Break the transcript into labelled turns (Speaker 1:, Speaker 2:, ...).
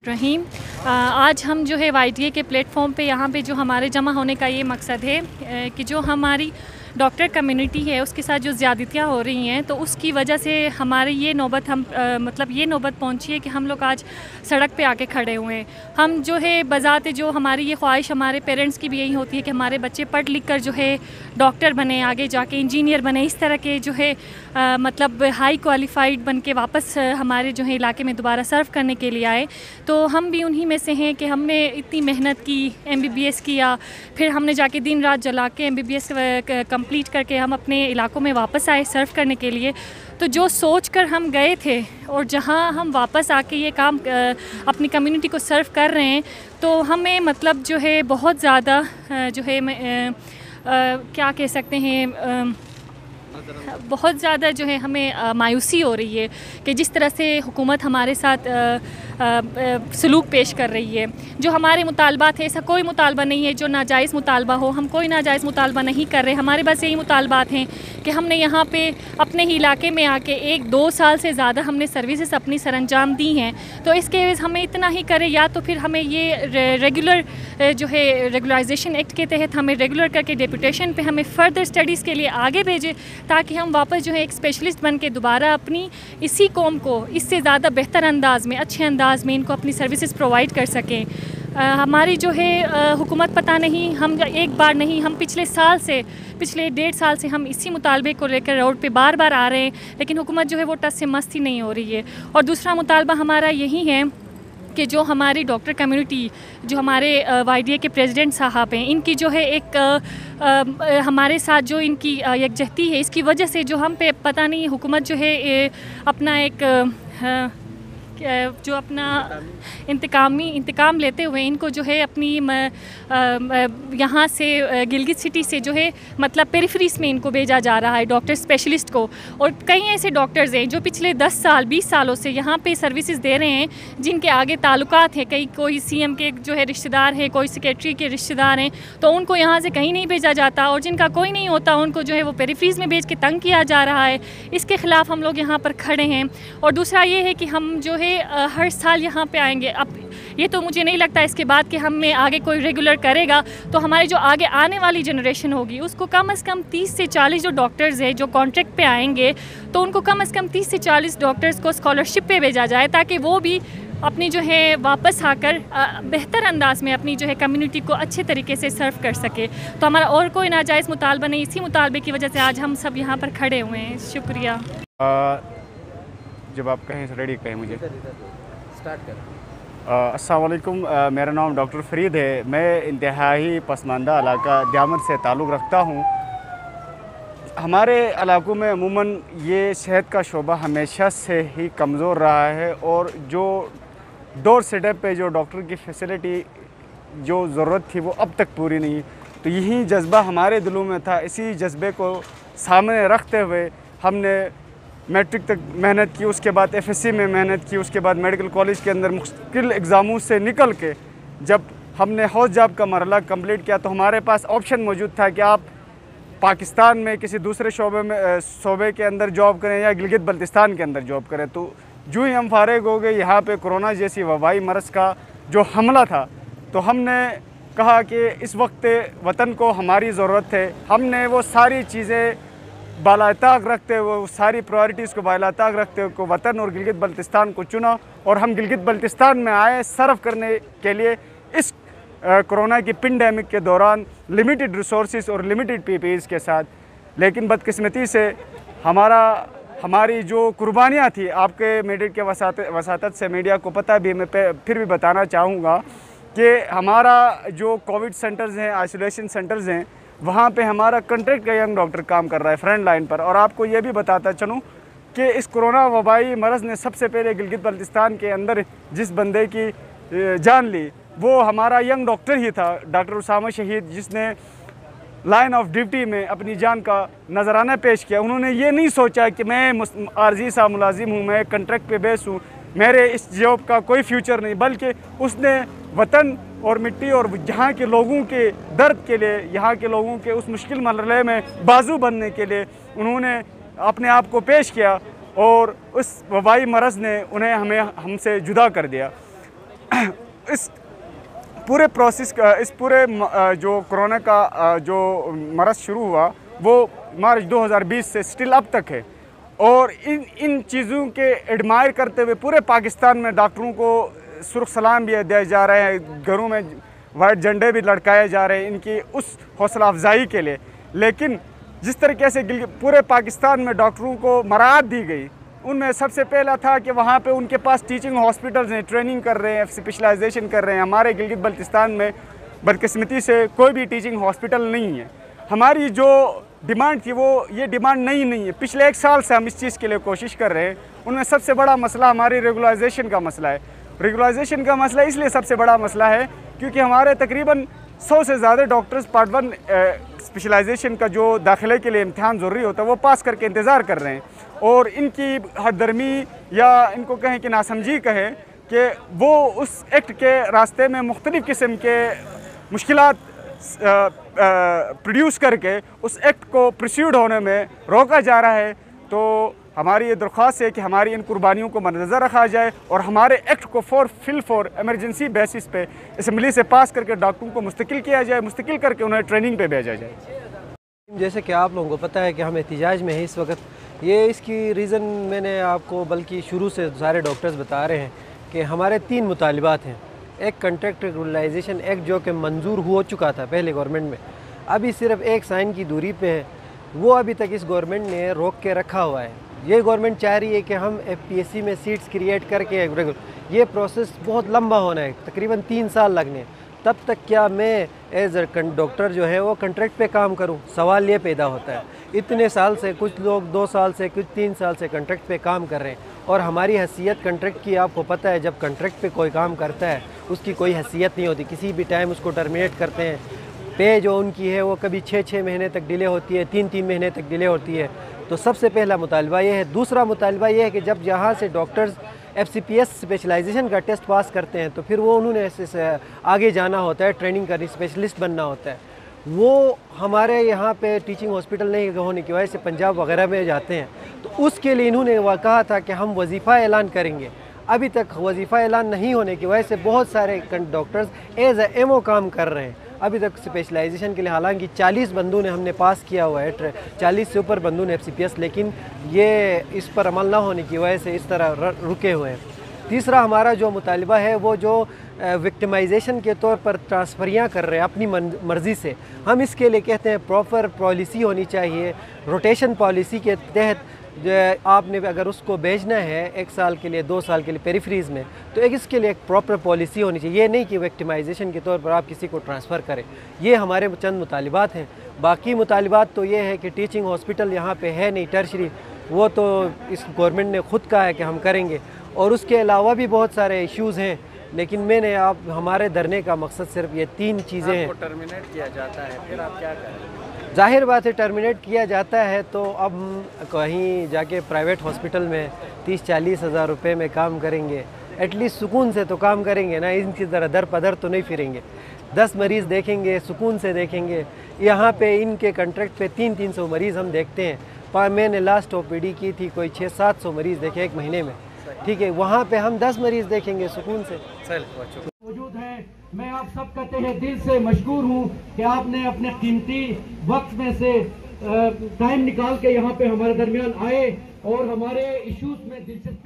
Speaker 1: रहीम। आज हम जो है YTA के प्लेटफॉर्म पे यहाँ पे जो हमारे जमा होने का ये मकसद है कि जो हमारी डॉक्टर कम्युनिटी है उसके साथ जो ज़्यादतियाँ हो रही हैं तो उसकी वजह से हमारी ये नौबत ये नौबत पहुँची है कि हम लोग आज सड़क पे आके खड़े हुए हैं। हम जो है बज़ाते जो हमारी ये ख्वाहिश हमारे पेरेंट्स की भी यही होती है कि हमारे बच्चे पढ़ लिख कर जो है डॉक्टर बने, आगे जाके इंजीनियर बने, इस तरह के जो है हाई क्वालिफाइड बन के वापस हमारे जो है इलाके में दोबारा सर्व करने के लिए आए। तो हम भी उन्हीं में से हैं कि हमने इतनी मेहनत की, MBBS किया, फिर हमने जाके दिन रात जला के MBBS कंप्लीट करके हम अपने इलाकों में वापस आए सर्व करने के लिए। तो जो सोच कर हम गए थे और जहां हम वापस आके ये काम अपनी कम्युनिटी को सर्व कर रहे हैं तो हमें जो है बहुत ज़्यादा जो है क्या कह सकते हैं, बहुत ज़्यादा जो है हमें मायूसी हो रही है कि जिस तरह से हुकूमत हमारे साथ सलूक पेश कर रही है। जो हमारे मुतालबात है, ऐसा कोई मुतालबा नहीं है जो नाजायज़ मुतालबा हो, हम कोई नाजायज़ मुतालबा नहीं कर रहे। हमारे बस यही मुतालबात हैं कि हमने यहाँ पे अपने ही इलाके में आके 1-2 साल से ज़्यादा हमने सर्विसेज अपनी सरअंजाम दी हैं। तो इसके एवज़ हमें इतना ही करें, या तो फिर हमें ये रेगुलर जो है रेगुलराइजेशन एक्ट के तहत हमें रेगुलर करके डेपुटेशन पे हमें फ़र्दर स्टडीज़ के लिए आगे भेजें ताकि हम वापस जो है एक स्पेशलिस्ट बन के दोबारा अपनी इसी कौम को इससे ज़्यादा बेहतर अंदाज़ में, अच्छे अंदाज़ में इनको अपनी सर्विसेज प्रोवाइड कर सकें। हमारी जो है हुकूमत पता नहीं, हम एक बार नहीं, हम पिछले 1.5 साल से हम इसी मुतालबे को लेकर रोड पे बार बार आ रहे हैं, लेकिन हुकूमत जो है वो टस से मस्त ही नहीं हो रही है। और दूसरा मुतालबा हमारा यही है कि जो हमारी डॉक्टर कम्युनिटी, जो हमारे YDA के प्रेसिडेंट साहब हैं, इनकी जो है हमारे साथ जो इनकी यकजहती है, इसकी वजह से जो हम पे पता नहीं हुकूमत जो है अपना जो अपना इंतकाम लेते हुए इनको जो है अपनी यहाँ से गिलगित सिटी से जो है पेरिफेरीज में इनको भेजा जा रहा है डॉक्टर स्पेशलिस्ट को। और कई ऐसे डॉक्टर्स हैं जो पिछले 10 साल 20 सालों से यहाँ पे सर्विसेज दे रहे हैं, जिनके आगे ताल्लुकात हैं, कोई CM के जो है रिश्तेदार है, कोई सेक्रेटरी के रिश्तेदार हैं, तो उनको यहाँ से कहीं नहीं भेजा जाता, और जिनका कोई नहीं होता उनको जो है वो पेरिफेरीज में भेज के तंग किया जा रहा है। इसके ख़िलाफ़ हम लोग यहाँ पर खड़े हैं। और दूसरा ये है कि हम जो है हर साल यहाँ पे आएंगे। अब ये तो मुझे नहीं लगता इसके बाद कि हमें आगे कोई रेगुलर करेगा, तो हमारी जो आगे आने वाली जनरेशन होगी उसको कम से कम 30 से 40 जो डॉक्टर्स हैं जो कॉन्ट्रैक्ट पे आएंगे, तो उनको कम से कम 30 से 40 डॉक्टर्स को स्कॉलरशिप पे भेजा जाए ताकि वो भी अपनी जो है वापस आकर बेहतर अंदाज में अपनी जो है कम्युनिटी को अच्छे तरीके से सर्व कर सके। तो हमारा और कोई नाजायज़ मुतालबा नहीं, इसी मुतालबे की वजह से आज हम सब यहाँ पर खड़े हुए हैं। शुक्रिया।
Speaker 2: जब आप कहें रेडी कहें मुझे स्टार्ट करें। अस्सलाम वालेकुम, मेरा नाम डॉक्टर फरीद है। मैं इंतहाई पसमानदा इलाका दियामत से ताल्लुक़ रखता हूँ। हमारे इलाकों में अमूमन ये सेहत का शोबा हमेशा से ही कमज़ोर रहा है, और जो डोर स्टेप पे जो डॉक्टर की फैसिलिटी जो ज़रूरत थी वो अब तक पूरी नहीं। तो यही जज्बा हमारे दिलों में था। इसी जज्बे को सामने रखते हुए हमने मैट्रिक तक मेहनत की, उसके बाद FSC में मेहनत की, उसके बाद मेडिकल कॉलेज के अंदर मुश्किल एग्ज़ामों से निकल के जब हमने हौज़ जॉब का मरहला कंप्लीट किया तो हमारे पास ऑप्शन मौजूद था कि आप पाकिस्तान में किसी दूसरे शोबे के अंदर जॉब करें या गिलगित बल्तिस्तान के अंदर जॉब करें। तो जो ही हम फारिग हो गए यहाँ पे कोरोना जैसी वबाई मरज़ का जो हमला था, तो हमने कहा कि इस वक्त वतन को हमारी ज़रूरत है। हमने वो सारी चीज़ें बालाताक रखते हुए, सारी प्रायोरिटीज़ को बालाताक रखते हुए वतन और गिलगित बल्तिस्तान को चुना, और हम गिलगित बल्तिस्तान में आए सर्व करने के लिए इस कोरोना की पेंडेमिक के दौरान लिमिटेड रिसोर्सेज और लिमिटेड PPEs के साथ। लेकिन बदकिस्मती से हमारी जो कुर्बानियाँ थी, आपके मीडिया के वसातत से मीडिया को पता भी, मैं फिर भी बताना चाहूँगा कि हमारा जो कोविड सेंटर्स हैं, आइसोलेशन सेंटर्स हैं, वहाँ पे हमारा कंट्रैक्ट का यंग डॉक्टर काम कर रहा है फ्रंट लाइन पर। और आपको ये भी बताता चलूँ कि इस कोरोना वबाई मरज़ ने सबसे पहले गिलगित बल्तिस्तान के अंदर जिस बंदे की जान ली वो हमारा यंग डॉक्टर ही था, डॉक्टर उसामा शहीद, जिसने लाइन ऑफ ड्यूटी में अपनी जान का नजराना पेश किया। उन्होंने ये नहीं सोचा कि मैं आर्जी सा मुलाजिम हूँ, मैं कंट्रैक्ट पे बेस हूँ, मेरे इस जॉब का कोई फ्यूचर नहीं, बल्कि उसने वतन और मिट्टी और यहाँ के लोगों के दर्द के लिए, यहाँ के लोगों के उस मुश्किल मरहले में बाजू बनने के लिए उन्होंने अपने आप को पेश किया, और उस वबाई मरज़ ने उन्हें हमसे जुदा कर दिया। इस पूरे प्रोसेस का, इस पूरे जो कोरोना का जो मरज़ शुरू हुआ वो मार्च 2020 से स्टिल अब तक है। और इन चीज़ों के एडमायर करते हुए पूरे पाकिस्तान में डॉक्टरों को सुर्ख सलाम भी दिए जा रहे हैं, घरों में वाइट झंडे भी लटकाए जा रहे हैं इनकी उस हौसला अफजाई के लिए। लेकिन जिस तरीके से पूरे पाकिस्तान में डॉक्टरों को मराहत दी गई, उनमें सबसे पहला था कि वहाँ पे उनके पास टीचिंग हॉस्पिटल्स हैं, ट्रेनिंग कर रहे हैं, स्पेशलाइजेशन कर रहे हैं। हमारे गिलगित बल्तिस्तान में बदकिस्मती से कोई भी टीचिंग हॉस्पिटल नहीं है। हमारी जो डिमांड थी वो ये डिमांड नहीं है। पिछले 1 साल से हम इस चीज़ के लिए कोशिश कर रहे हैं। उनमें सबसे बड़ा मसला हमारी रेगुलाइजेशन का मसला है। रेगुलाइजेशन का मसला इसलिए सबसे बड़ा मसला है क्योंकि हमारे तकरीबन 100 से ज़्यादा डॉक्टर्स पार्ट 1 स्पेशलाइजेशन का जो दाखिले के लिए इम्तिहान ज़रूरी होता है वो पास करके इंतज़ार कर रहे हैं। और इनकी हददर्मी या इनको कहें कि नासमझी कहें कि वो उस एक्ट के रास्ते में मुख्तलिफ़ किस्म के मुश्किलात प्रोड्यूस करके उस एक्ट को प्रोसीड होने में रोका जा रहा है। तो हमारी ये दरख्वास्त है कि हमारी इन कुर्बानियों को मद्देनज़र रखा जाए और हमारे एक्ट को फॉर एमरजेंसी बेसिस पे असम्बली से पास करके डॉक्टरों को मुस्तकिल किया जाए, मुस्तकिल करके उन्हें ट्रेनिंग पे भेजा जाए।
Speaker 3: जैसे कि आप लोगों को पता है कि हम एहतिजाज में हैं इस वक्त, ये इसकी रीज़न मैंने आपको बल्कि शुरू से सारे डॉक्टर्स बता रहे हैं कि हमारे 3 मुतालिबात हैं। एक कंट्रैक्ट रेगुलराइजेशन एक्ट जो कि मंजूर हो चुका था पहले गवर्नमेंट में, अभी सिर्फ 1 साइन की दूरी पे है, वो अभी तक इस गवर्नमेंट ने रोक के रखा हुआ है। ये गवर्नमेंट चाह रही है कि हम FPSC में सीट्स क्रिएट करके ये प्रोसेस बहुत लंबा होना है, तकरीबन 3 साल लगने। तब तक क्या मैं एज ए डॉक्टर जो है वो कंट्रैक्ट पे काम करूं? सवाल ये पैदा होता है। इतने साल से कुछ लोग 2 साल से, कुछ 3 साल से कंट्रैक्ट पे काम कर रहे हैं और हमारी हैसियत कंट्रैक्ट की आपको पता है, जब कंट्रैक्ट पे कोई काम करता है उसकी कोई हैसियत नहीं होती, किसी भी टाइम उसको टर्मिनेट करते हैं। पे जो उनकी है वो कभी 6-6 महीने तक डिले होती है, 3-3 महीने तक डिले होती है। तो सबसे पहला मुतालबा ये है। दूसरा मुतालबा ये है कि जब यहाँ से डॉक्टर्स FCPS स्पेशलाइजेशन का टेस्ट पास करते हैं तो फिर वो उन्होंने आगे जाना होता है, ट्रेनिंग करनी, स्पेशलिस्ट बनना होता है। वो हमारे यहाँ पे टीचिंग हॉस्पिटल नहीं होने की वजह से पंजाब वगैरह में जाते हैं, तो उसके लिए इन्होंने कहा था कि हम वजीफ़ा ऐलान करेंगे। अभी तक वजीफ़ा ऐलान नहीं होने की वजह से बहुत सारे डॉक्टर्स एज ए MO काम कर रहे हैं अभी तक स्पेशलाइजेशन के लिए। हालांकि 40 बंदों ने हमने पास किया हुआ है, 40 से ऊपर बंदों ने FCPS, लेकिन ये इस पर अमल ना होने की वजह से इस तरह रुके हुए हैं। तीसरा हमारा जो मुतालिबा है वो जो विक्टिमाइजेशन के तौर पर ट्रांसफ़रियाँ कर रहे हैं अपनी मर्ज़ी से, हम इसके लिए कहते हैं प्रॉपर पॉलिसी होनी चाहिए। रोटेशन पॉलिसी के तहत आपने अगर उसको भेजना है 1 साल के लिए, 2 साल के लिए पेरिफ्रीज़ में, तो इसके लिए एक प्रॉपर पॉलिसी होनी चाहिए। ये नहीं कि विक्टिमाइजेशन के तौर पर आप किसी को ट्रांसफ़र करें। ये हमारे चंद मुतालिबात हैं। बाकी मुतालिबात तो ये है कि टीचिंग हॉस्पिटल यहाँ पे है नहीं, टर्शरी, वो तो इस गवर्नमेंट ने ख़ुद कहा है कि हम करेंगे। और उसके अलावा भी बहुत सारे इश्यूज़ हैं, लेकिन मैंने आप हमारे धरने का मकसद सिर्फ ये 3 चीज़ें हैं।
Speaker 2: टर्मिनेट किया जाता है, फिर आप क्या करें?
Speaker 3: जाहिर बात है टर्मिनेट किया जाता है तो अब कहीं जाके प्राइवेट हॉस्पिटल में 30-40 हज़ार रुपये में काम करेंगे, एटलीस्ट सुकून से तो काम करेंगे ना, इनकी तरह दर पदर तो नहीं फिरेंगे। 10 मरीज़ देखेंगे, सुकून से देखेंगे। यहाँ पे इनके कॉन्ट्रैक्ट पे 300-300 मरीज़ हम देखते हैं। पर मैंने लास्ट OPD की थी, कोई 600-700 मरीज़ देखे 1 महीने में, ठीक है। वहाँ पे हम 10 मरीज़ देखेंगे सुकून से।
Speaker 4: मौजूद है, मैं आप सबका तहे दिल से मशकूर हूँ कि आपने अपने कीमती वक्त में से टाइम निकाल के यहाँ पे हमारे दरमियान आए और हमारे इश्यूज में दिलचस्पी